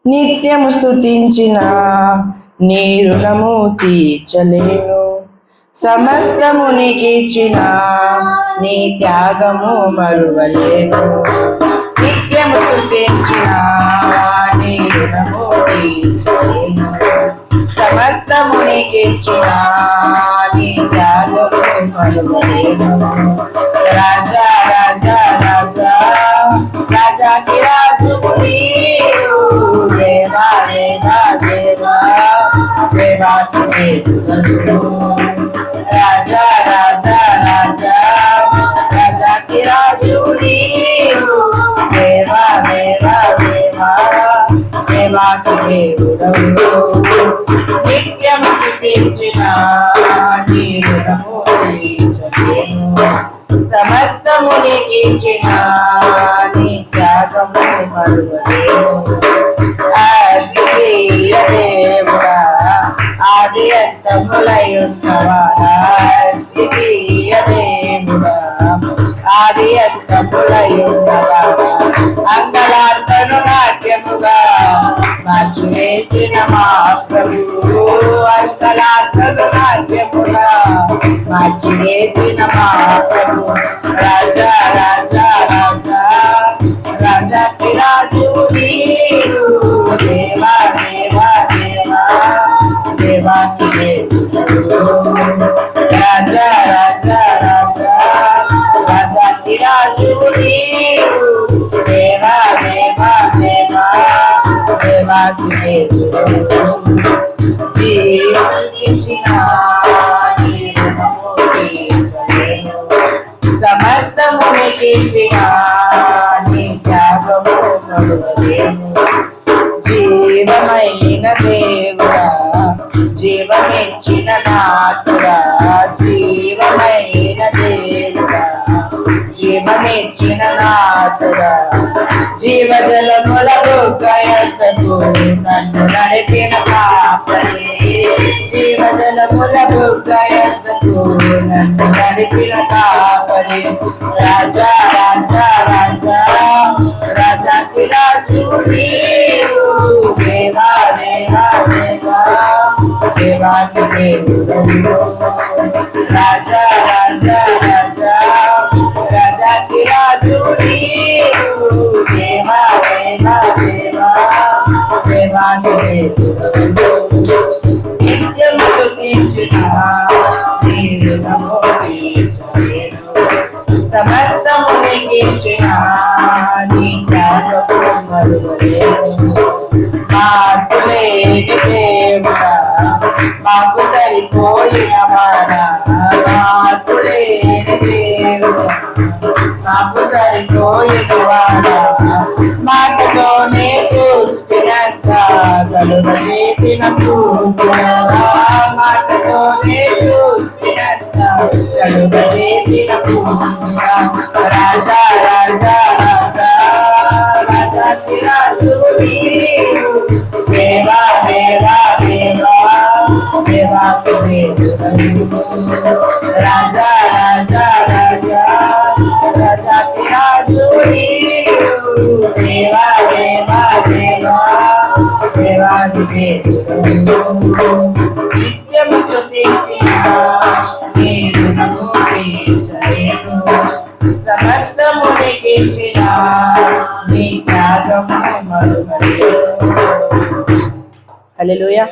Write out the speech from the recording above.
నిత్యము స్తుతించిన నీ రుణము తీర్చలేను, సమస్తము నీకిచ్చిన నీ త్యాగము మరువలేను. నిత్యము స్తుతించిన నీ రుణము తీర్చలేను, సమస్తము నీకిచ్చిన నీ త్యాగము మరువలేను. రాజా రాజా రాజా రాజాకి రాజు నీవు, దేవా దేవా దేవా దేవాకి దేవుడు. రాజా రాజా రాజా రాజాకి రాజు నీవు, దేవా దేవా దేవా దేవాకి దేవుడు. నిత్యము స్తుతించిన నీ రుణము తీర్చలేను, సమస్తము నీకిచ్చిన నీ త్యాగము మరువలేను. అద్వితీయ దేవుడా, ఆది అంతములై ఉన్నవాడా, అద్వితీయ దేవుడా, ఆది అంతములై ఉన్నవాడా, అంగలార్పను నాట్యముగా మార్చివేసిన మా ప్రభువు, అంగలార్పను నాట్యముగా మార్చివేసిన మా ప్రభువు. రాజా రాజా రాజా రాజాకి రాజు నీవు, దేవా దేవా దేవా దేవాకి దేవుడు. రాజా రాజా రాజా రాజాకి రాజు నీవు, దేవా దేవా దేవా దేవాకి దేవుడు. జీవించిన నీ రుణము తీర్చలేను, సమస్తము నీకిచ్చిన నీ త్యాగము మరువలేను. జీవమైన దేవుడా, జీవమిచ్చిన నాథుడా, జీవమైన దేవుడా, జీవమిచ్చిన నాథుడా, జీవజలముల బుగ్గయకు నన్ను నడిపిన కాపరి, జీవజలముల బుగ్గయకు నన్ను నడిపిన కాపరి. రాజా రాజా రాజా రాజాకి రాజు నీవు, దేవా దేవా దేవా దేవాకి దేవుడు. రాజా రాజా రాజా రాజాకి రాజు నీవు, దేవా దేవా దేవా దేవాకి దేవుడు. నిత్యము స్తుతించిన నీ రుణము తీర్చలేను, సమస్తము నీకిచ్చిన నీ త్యాగము మరువలేను. మార్పులేని దేవుడా, మాకు సరిపోయిన వాడా, మార్పులేని దేవుడా, మాకు సరిపోయిన వాడా, మాటతోనే సృష్టినంత కలుగజేసిన పూజలా, మాటతోనే సృష్టినంత కలుగజేసిన పూజలా. రాజా రాజా రాజా రాజాకి రాజు నీవు, దేవా దేవా దేవా దేవాకి దేవుడు. రాజా రాజా రాజా రాజాకి రాజు నీవు, దేవా దేవా దేవా దేవాకి దేవుడు. నిత్యము స్తుతించిన నీ రుణము తీర్చలేను, సమస్తము నీకిచ్చిన నీ త్యాగము మరువలేను. హల్లెలూయా.